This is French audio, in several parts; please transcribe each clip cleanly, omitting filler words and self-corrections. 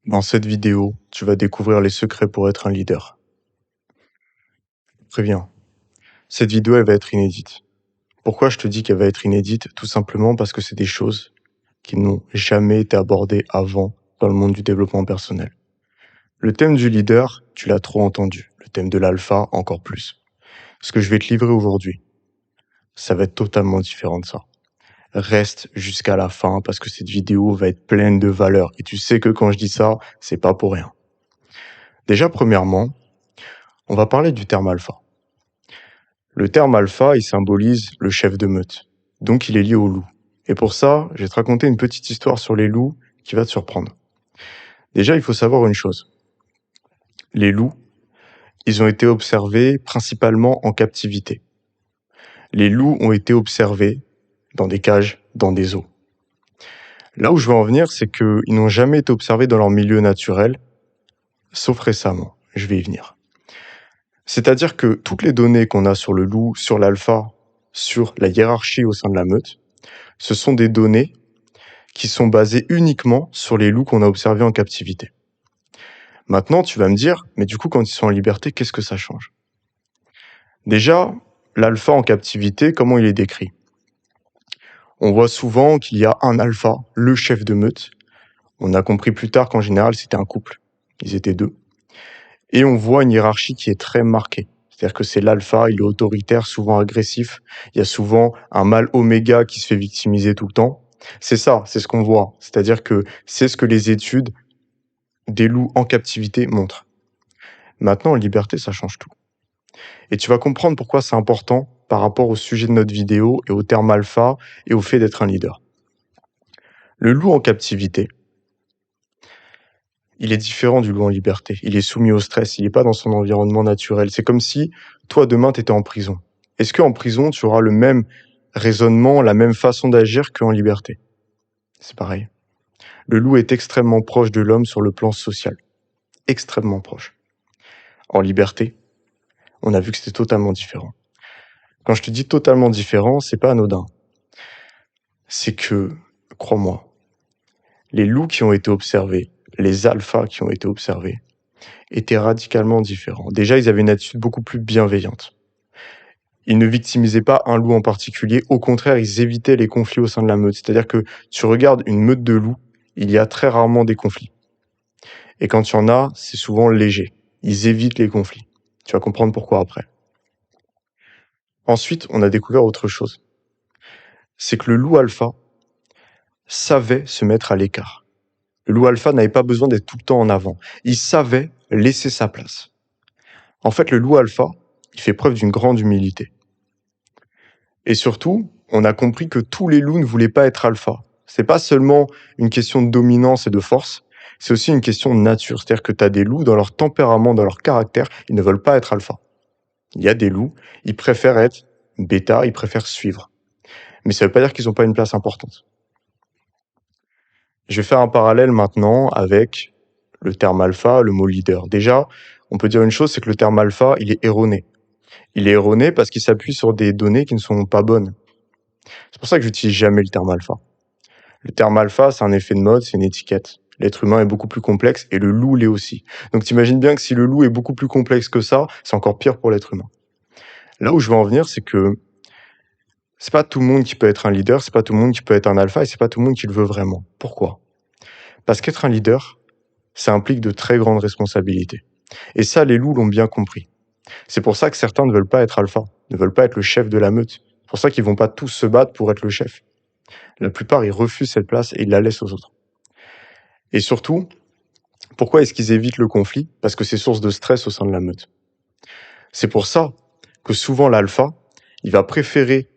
Dans cette vidéo, tu vas découvrir les secrets pour être un leader. Préviens, cette vidéo, elle va être inédite. Pourquoi je te dis qu'elle va être inédite? Tout simplement parce que c'est des choses qui n'ont jamais été abordées avant dans le monde du développement personnel. Le thème du leader, tu l'as trop entendu. Le thème de l'alpha, encore plus. Ce que je vais te livrer aujourd'hui, ça va être totalement différent de ça. Reste jusqu'à la fin parce que cette vidéo va être pleine de valeur. Et tu sais que quand je dis ça, c'est pas pour rien. Déjà, premièrement, on va parler du terme alpha. Le terme alpha, il symbolise le chef de meute. Donc il est lié au loup. Et pour ça, je vais te raconter une petite histoire sur les loups qui va te surprendre. Déjà, il faut savoir une chose. Les loups, ils ont été observés principalement en captivité. Les loups ont été observés dans des cages, dans des zoos. Là où je veux en venir, c'est qu'ils n'ont jamais été observés dans leur milieu naturel, sauf récemment. Je vais y venir. C'est-à-dire que toutes les données qu'on a sur le loup, sur l'alpha, sur la hiérarchie au sein de la meute, ce sont des données qui sont basées uniquement sur les loups qu'on a observés en captivité. Maintenant, tu vas me dire, mais du coup, quand ils sont en liberté, qu'est-ce que ça change? Déjà, l'alpha en captivité, comment il est décrit? On voit souvent qu'il y a un alpha, le chef de meute. On a compris plus tard qu'en général, c'était un couple. Ils étaient deux. Et on voit une hiérarchie qui est très marquée. C'est-à-dire que c'est l'alpha, il est autoritaire, souvent agressif. Il y a souvent un mâle oméga qui se fait victimiser tout le temps. C'est ça, c'est ce qu'on voit. C'est-à-dire que c'est ce que les études des loups en captivité montrent. Maintenant, en liberté, ça change tout. Et tu vas comprendre pourquoi c'est important par rapport au sujet de notre vidéo et au terme alpha et au fait d'être un leader. Le loup en captivité, il est différent du loup en liberté. Il est soumis au stress, il n'est pas dans son environnement naturel. C'est comme si, toi, demain, tu étais en prison. Est-ce qu'en prison, tu auras le même raisonnement, la même façon d'agir qu'en liberté? C'est pareil. Le loup est extrêmement proche de l'homme sur le plan social. Extrêmement proche. En liberté, on a vu que c'était totalement différent. Quand je te dis totalement différent, c'est pas anodin. C'est que, crois-moi, les loups qui ont été observés, les alphas qui ont été observés, étaient radicalement différents. Déjà, ils avaient une attitude beaucoup plus bienveillante. Ils ne victimisaient pas un loup en particulier, au contraire, ils évitaient les conflits au sein de la meute. C'est-à-dire que tu regardes une meute de loups, il y a très rarement des conflits. Et quand il y en a, c'est souvent léger. Ils évitent les conflits. Tu vas comprendre pourquoi après. Ensuite, on a découvert autre chose. C'est que le loup alpha savait se mettre à l'écart. Le loup alpha n'avait pas besoin d'être tout le temps en avant. Il savait laisser sa place. En fait, le loup alpha, il fait preuve d'une grande humilité. Et surtout, on a compris que tous les loups ne voulaient pas être alpha. C'est pas seulement une question de dominance et de force, c'est aussi une question de nature. C'est-à-dire que tu as des loups, dans leur tempérament, dans leur caractère, ils ne veulent pas être alpha. Il y a des loups, ils préfèrent être bêta, ils préfèrent suivre. Mais ça ne veut pas dire qu'ils n'ont pas une place importante. Je vais faire un parallèle maintenant avec le terme alpha, le mot leader. Déjà, on peut dire une chose, c'est que le terme alpha, il est erroné. Il est erroné parce qu'il s'appuie sur des données qui ne sont pas bonnes. C'est pour ça que j'utilise jamais le terme alpha. Le terme alpha, c'est un effet de mode, c'est une étiquette. L'être humain est beaucoup plus complexe et le loup l'est aussi. Donc t'imagines bien que si le loup est beaucoup plus complexe que ça, c'est encore pire pour l'être humain. Là où je veux en venir, c'est que c'est pas tout le monde qui peut être un leader, c'est pas tout le monde qui peut être un alpha et c'est pas tout le monde qui le veut vraiment. Pourquoi? Parce qu'être un leader, ça implique de très grandes responsabilités. Et ça, les loups l'ont bien compris. C'est pour ça que certains ne veulent pas être alpha, ne veulent pas être le chef de la meute. C'est pour ça qu'ils vont pas tous se battre pour être le chef. La plupart, ils refusent cette place et ils la laissent aux autres. Et surtout, pourquoi est-ce qu'ils évitent le conflit? Parce que c'est source de stress au sein de la meute. C'est pour ça que souvent l'alpha, il va préférer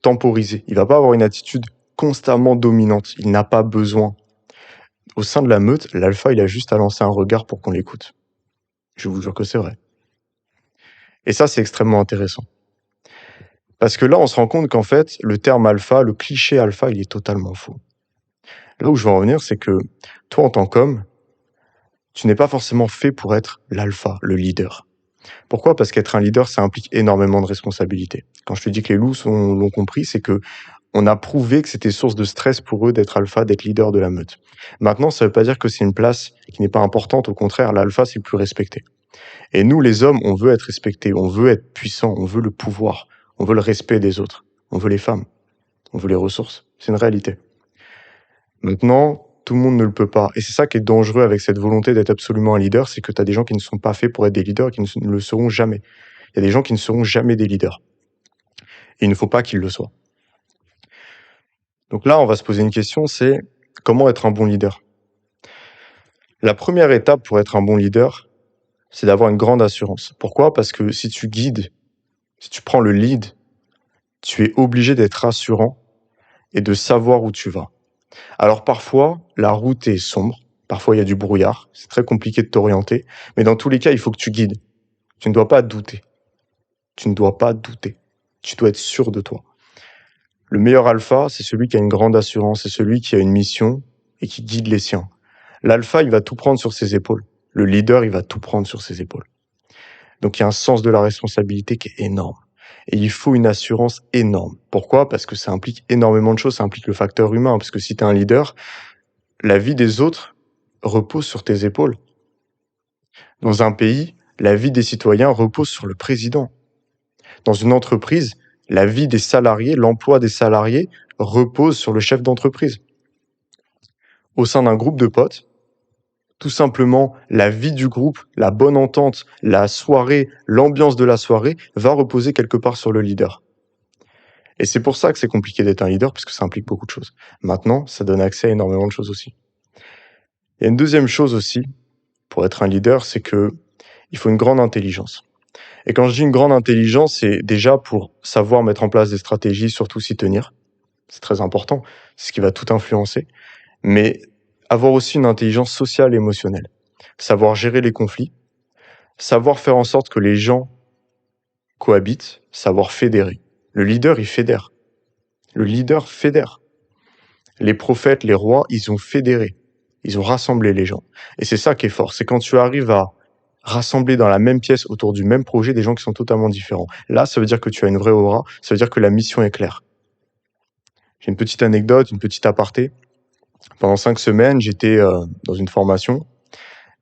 temporiser. Il va pas avoir une attitude constamment dominante. Il n'a pas besoin. Au sein de la meute, l'alpha, il a juste à lancer un regard pour qu'on l'écoute. Je vous jure que c'est vrai. Et ça, c'est extrêmement intéressant. Parce que là, on se rend compte qu'en fait, le terme alpha, le cliché alpha, il est totalement faux. Là où je veux en venir, c'est que toi, en tant qu'homme, tu n'es pas forcément fait pour être l'alpha, le leader. Pourquoi? Parce qu'être un leader, ça implique énormément de responsabilités. Quand je te dis que les loups l'ont compris, c'est que on a prouvé que c'était source de stress pour eux d'être alpha, d'être leader de la meute. Maintenant, ça veut pas dire que c'est une place qui n'est pas importante, au contraire, l'alpha, c'est le plus respecté. Et nous, les hommes, on veut être respectés, on veut être puissants, on veut le pouvoir, on veut le respect des autres, on veut les femmes, on veut les ressources. C'est une réalité. Maintenant, tout le monde ne le peut pas. Et c'est ça qui est dangereux avec cette volonté d'être absolument un leader, c'est que tu as des gens qui ne sont pas faits pour être des leaders et qui ne le seront jamais. Il y a des gens qui ne seront jamais des leaders. Et il ne faut pas qu'ils le soient. Donc là, on va se poser une question, c'est comment être un bon leader? La première étape pour être un bon leader, c'est d'avoir une grande assurance. Pourquoi? Parce que si tu guides, si tu prends le lead, tu es obligé d'être rassurant et de savoir où tu vas. Alors parfois, la route est sombre, parfois il y a du brouillard, c'est très compliqué de t'orienter, mais dans tous les cas, il faut que tu guides. Tu ne dois pas douter. Tu ne dois pas douter. Tu dois être sûr de toi. Le meilleur alpha, c'est celui qui a une grande assurance, c'est celui qui a une mission et qui guide les siens. L'alpha, il va tout prendre sur ses épaules. Le leader, il va tout prendre sur ses épaules. Donc il y a un sens de la responsabilité qui est énorme. Et il faut une assurance énorme. Pourquoi? Parce que ça implique énormément de choses, ça implique le facteur humain. Parce que si tu es un leader, la vie des autres repose sur tes épaules. Dans un pays, la vie des citoyens repose sur le président. Dans une entreprise, la vie des salariés, l'emploi des salariés repose sur le chef d'entreprise. Au sein d'un groupe de potes, tout simplement, la vie du groupe, la bonne entente, la soirée, l'ambiance de la soirée va reposer quelque part sur le leader. Et c'est pour ça que c'est compliqué d'être un leader, parce que ça implique beaucoup de choses. Maintenant, ça donne accès à énormément de choses aussi. Il y a une deuxième chose aussi, pour être un leader, c'est que il faut une grande intelligence. Et quand je dis une grande intelligence, c'est déjà pour savoir mettre en place des stratégies, surtout s'y tenir. C'est très important, c'est ce qui va tout influencer. Mais avoir aussi une intelligence sociale et émotionnelle. Savoir gérer les conflits, savoir faire en sorte que les gens cohabitent, savoir fédérer. Le leader, il fédère. Le leader fédère. Les prophètes, les rois, ils ont fédéré. Ils ont rassemblé les gens. Et c'est ça qui est fort. C'est quand tu arrives à rassembler dans la même pièce autour du même projet des gens qui sont totalement différents. Là, ça veut dire que tu as une vraie aura. Ça veut dire que la mission est claire. J'ai une petite anecdote, une petite aparté. Pendant 5 semaines, j'étais dans une formation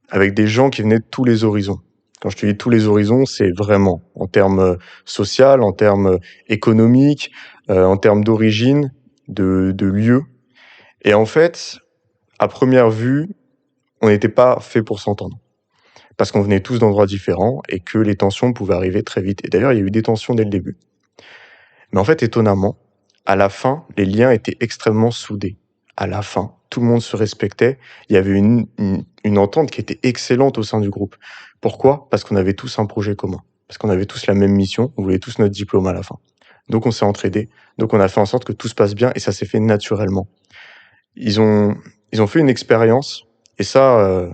avec des gens qui venaient de tous les horizons. Quand je te dis tous les horizons, c'est vraiment en termes social, en termes économiques, en termes d'origine, de lieu. Et en fait, à première vue, on n'était pas fait pour s'entendre. Parce qu'on venait tous d'endroits différents et que les tensions pouvaient arriver très vite. Et d'ailleurs, il y a eu des tensions dès le début. Mais en fait, étonnamment, à la fin, les liens étaient extrêmement soudés. À la fin, tout le monde se respectait. Il y avait une entente qui était excellente au sein du groupe. Pourquoi? Parce qu'on avait tous un projet commun. Parce qu'on avait tous la même mission. On voulait tous notre diplôme à la fin. Donc on s'est entraidés. Donc on a fait en sorte que tout se passe bien et ça s'est fait naturellement. Ils ont fait une expérience et ça,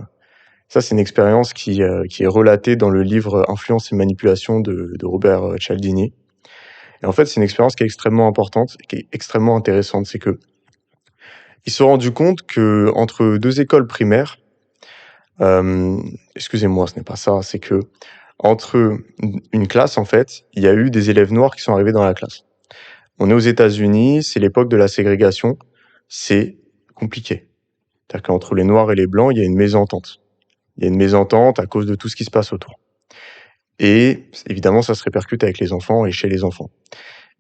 c'est une expérience qui est relatée dans le livre Influence et manipulation de Robert Cialdini. Et en fait, c'est une expérience qui est extrêmement importante, qui est extrêmement intéressante. C'est que ils se sont rendus compte que entre 2 écoles primaires, excusez-moi, ce n'est pas ça, c'est que entre une classe, en fait, il y a eu des élèves noirs qui sont arrivés dans la classe. On est aux États-Unis, c'est l'époque de la ségrégation, c'est compliqué. C'est-à-dire qu'entre les noirs et les blancs, il y a une mésentente. Il y a une mésentente à cause de tout ce qui se passe autour. Et évidemment, ça se répercute avec les enfants et chez les enfants.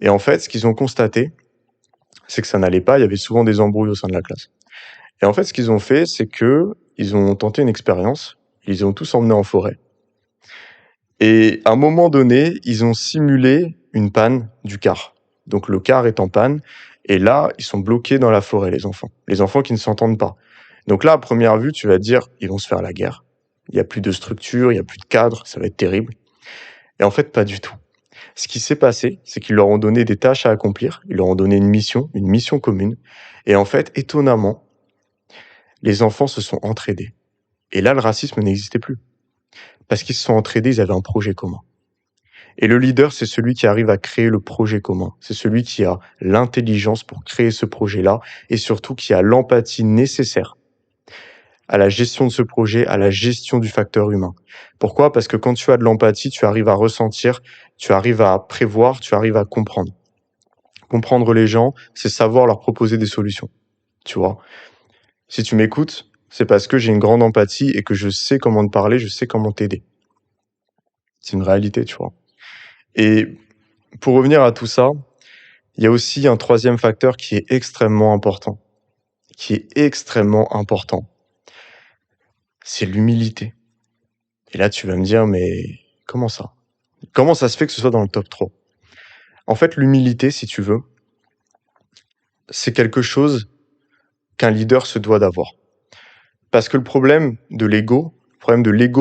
Et en fait, ce qu'ils ont constaté, c'est que ça n'allait pas, il y avait souvent des embrouilles au sein de la classe. Et en fait, ce qu'ils ont fait, c'est que ils ont tenté une expérience, ils les ont tous emmenés en forêt. Et à un moment donné, ils ont simulé une panne du car. Donc le car est en panne, et là, ils sont bloqués dans la forêt, les enfants. Les enfants qui ne s'entendent pas. Donc là, à première vue, tu vas te dire, ils vont se faire la guerre. Il n'y a plus de structure, il n'y a plus de cadre, ça va être terrible. Et en fait, pas du tout. Ce qui s'est passé, c'est qu'ils leur ont donné des tâches à accomplir, ils leur ont donné une mission commune. Et en fait, étonnamment, les enfants se sont entraidés. Et là, le racisme n'existait plus. Parce qu'ils se sont entraidés, ils avaient un projet commun. Et le leader, c'est celui qui arrive à créer le projet commun. C'est celui qui a l'intelligence pour créer ce projet-là et surtout qui a l'empathie nécessaire à la gestion de ce projet, à la gestion du facteur humain. Pourquoi? Parce que quand tu as de l'empathie, tu arrives à ressentir, tu arrives à prévoir, tu arrives à comprendre. Comprendre les gens, c'est savoir leur proposer des solutions, tu vois? Si tu m'écoutes, c'est parce que j'ai une grande empathie et que je sais comment te parler, je sais comment t'aider. C'est une réalité, tu vois? Et pour revenir à tout ça, il y a aussi un troisième facteur qui est extrêmement important, c'est l'humilité. Et là, tu vas me dire: «Mais comment ça? Comment ça se fait que ce soit dans le top 3?» En fait, l'humilité, si tu veux, c'est quelque chose qu'un leader se doit d'avoir. Parce que le problème de l'ego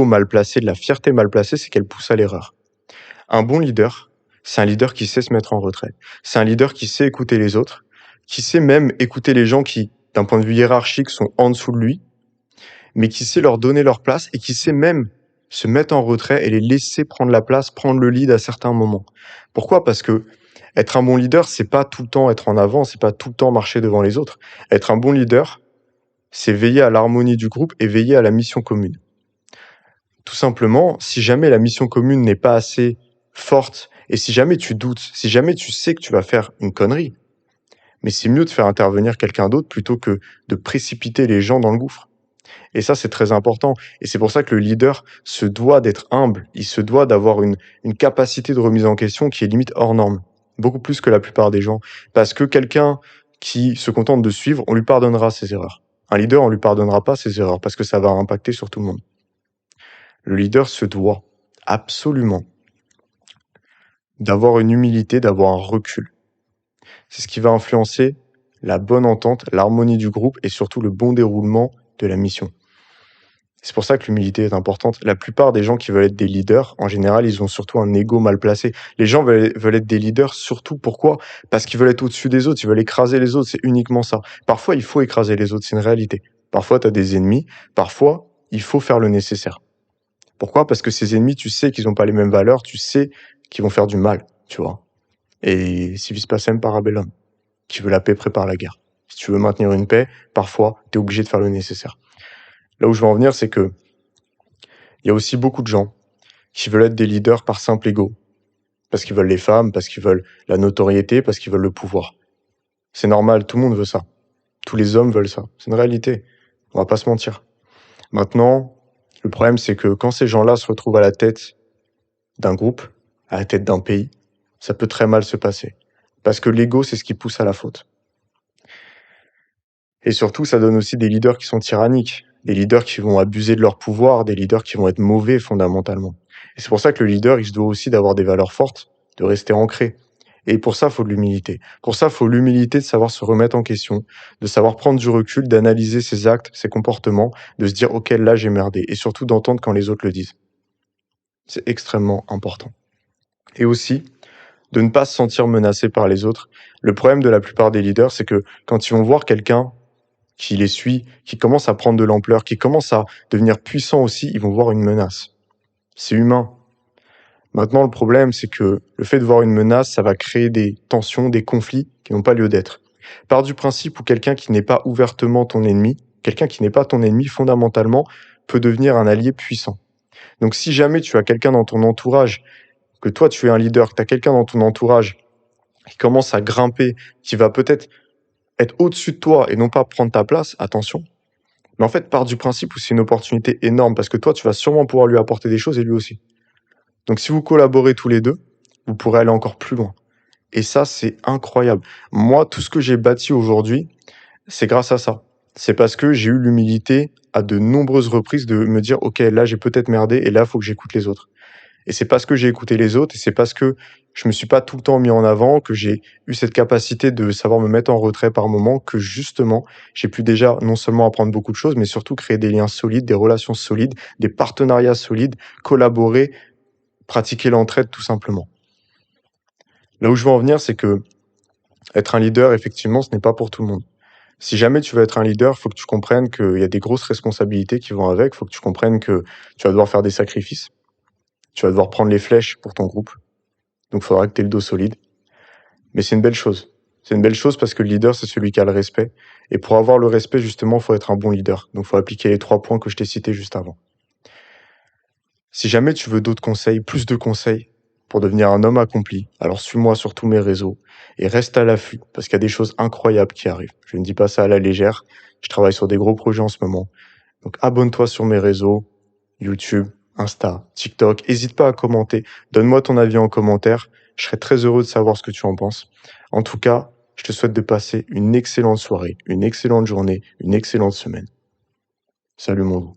mal placé, de la fierté mal placée, c'est qu'elle pousse à l'erreur. Un bon leader, c'est un leader qui sait se mettre en retrait. C'est un leader qui sait écouter les autres, qui sait même écouter les gens qui, d'un point de vue hiérarchique, sont en dessous de lui, mais qui sait leur donner leur place et qui sait même se mettre en retrait et les laisser prendre la place, prendre le lead à certains moments. Pourquoi? Parce que être un bon leader, c'est pas tout le temps être en avant, c'est pas tout le temps marcher devant les autres. Être un bon leader, c'est veiller à l'harmonie du groupe et veiller à la mission commune. Tout simplement, si jamais la mission commune n'est pas assez forte et si jamais tu doutes, si jamais tu sais que tu vas faire une connerie, mais c'est mieux de faire intervenir quelqu'un d'autre plutôt que de précipiter les gens dans le gouffre. Et ça, c'est très important. Et c'est pour ça que le leader se doit d'être humble. Il se doit d'avoir une capacité de remise en question qui est limite hors norme. Beaucoup plus que la plupart des gens. Parce que quelqu'un qui se contente de suivre, on lui pardonnera ses erreurs. Un leader, on lui pardonnera pas ses erreurs parce que ça va impacter sur tout le monde. Le leader se doit absolument d'avoir une humilité, d'avoir un recul. C'est ce qui va influencer la bonne entente, l'harmonie du groupe et surtout le bon déroulement de la mission. C'est pour ça que l'humilité est importante. La plupart des gens qui veulent être des leaders, en général, ils ont surtout un ego mal placé. Les gens veulent être des leaders surtout pourquoi? Parce qu'ils veulent être au-dessus des autres, ils veulent écraser les autres, c'est uniquement ça. Parfois, il faut écraser les autres, c'est une réalité. Parfois, tu as des ennemis, parfois, il faut faire le nécessaire. Pourquoi? Parce que ces ennemis, tu sais qu'ils n'ont pas les mêmes valeurs, tu sais qu'ils vont faire du mal, tu vois. Et si vis pacem parabellum, qui veut la paix prépare la guerre. Si tu veux maintenir une paix, parfois, tu es obligé de faire le nécessaire. Là où je veux en venir, c'est que il y a aussi beaucoup de gens qui veulent être des leaders par simple ego. Parce qu'ils veulent les femmes, parce qu'ils veulent la notoriété, parce qu'ils veulent le pouvoir. C'est normal, tout le monde veut ça. Tous les hommes veulent ça. C'est une réalité. On va pas se mentir. Maintenant, le problème, c'est que quand ces gens-là se retrouvent à la tête d'un groupe, à la tête d'un pays, ça peut très mal se passer. Parce que l'ego, c'est ce qui pousse à la faute. Et surtout, ça donne aussi des leaders qui sont tyranniques, des leaders qui vont abuser de leur pouvoir, des leaders qui vont être mauvais fondamentalement. Et c'est pour ça que le leader, il se doit aussi d'avoir des valeurs fortes, de rester ancré. Et pour ça, il faut de l'humilité. Pour ça, il faut l'humilité de savoir se remettre en question, de savoir prendre du recul, d'analyser ses actes, ses comportements, de se dire, OK, là, j'ai merdé. Et surtout d'entendre quand les autres le disent. C'est extrêmement important. Et aussi, de ne pas se sentir menacé par les autres. Le problème de la plupart des leaders, c'est que quand ils vont voir quelqu'un qui les suit, qui commence à prendre de l'ampleur, qui commence à devenir puissant aussi, ils vont voir une menace. C'est humain. Maintenant, le problème, c'est que le fait de voir une menace, ça va créer des tensions, des conflits qui n'ont pas lieu d'être. Part du principe où quelqu'un qui n'est pas ouvertement ton ennemi, quelqu'un qui n'est pas ton ennemi fondamentalement, peut devenir un allié puissant. Donc si jamais tu as quelqu'un dans ton entourage, que toi tu es un leader, que tu as quelqu'un dans ton entourage qui commence à grimper, qui va peut-être être au-dessus de toi et non pas prendre ta place, attention. Mais en fait, part du principe où c'est une opportunité énorme parce que toi, tu vas sûrement pouvoir lui apporter des choses et lui aussi. Donc si vous collaborez tous les deux, vous pourrez aller encore plus loin. Et ça, c'est incroyable. Moi, tout ce que j'ai bâti aujourd'hui, c'est grâce à ça. C'est parce que j'ai eu l'humilité à de nombreuses reprises de me dire, OK, là, j'ai peut-être merdé et là, il faut que j'écoute les autres. Et c'est parce que j'ai écouté les autres et c'est parce que je me suis pas tout le temps mis en avant, que j'ai eu cette capacité de savoir me mettre en retrait par moment, que justement, j'ai pu déjà non seulement apprendre beaucoup de choses, mais surtout créer des liens solides, des relations solides, des partenariats solides, collaborer, pratiquer l'entraide tout simplement. Là où je veux en venir, c'est que être un leader, effectivement, ce n'est pas pour tout le monde. Si jamais tu veux être un leader, il faut que tu comprennes qu'il y a des grosses responsabilités qui vont avec, il faut que tu comprennes que tu vas devoir faire des sacrifices, tu vas devoir prendre les flèches pour ton groupe, donc il faudra que tu aies le dos solide. Mais c'est une belle chose. C'est une belle chose parce que le leader, c'est celui qui a le respect. Et pour avoir le respect, justement, il faut être un bon leader. Donc il faut appliquer les 3 points que je t'ai cités juste avant. Si jamais tu veux d'autres conseils, plus de conseils, pour devenir un homme accompli. Alors suis-moi sur tous mes réseaux et reste à l'affût parce qu'il y a des choses incroyables qui arrivent. Je ne dis pas ça à la légère. Je travaille sur des gros projets en ce moment. Donc abonne-toi sur mes réseaux, YouTube, Insta, TikTok. N'hésite pas à commenter. Donne-moi ton avis en commentaire. Je serais très heureux de savoir ce que tu en penses. En tout cas, je te souhaite de passer une excellente soirée, une excellente journée, une excellente semaine. Salut mon loup.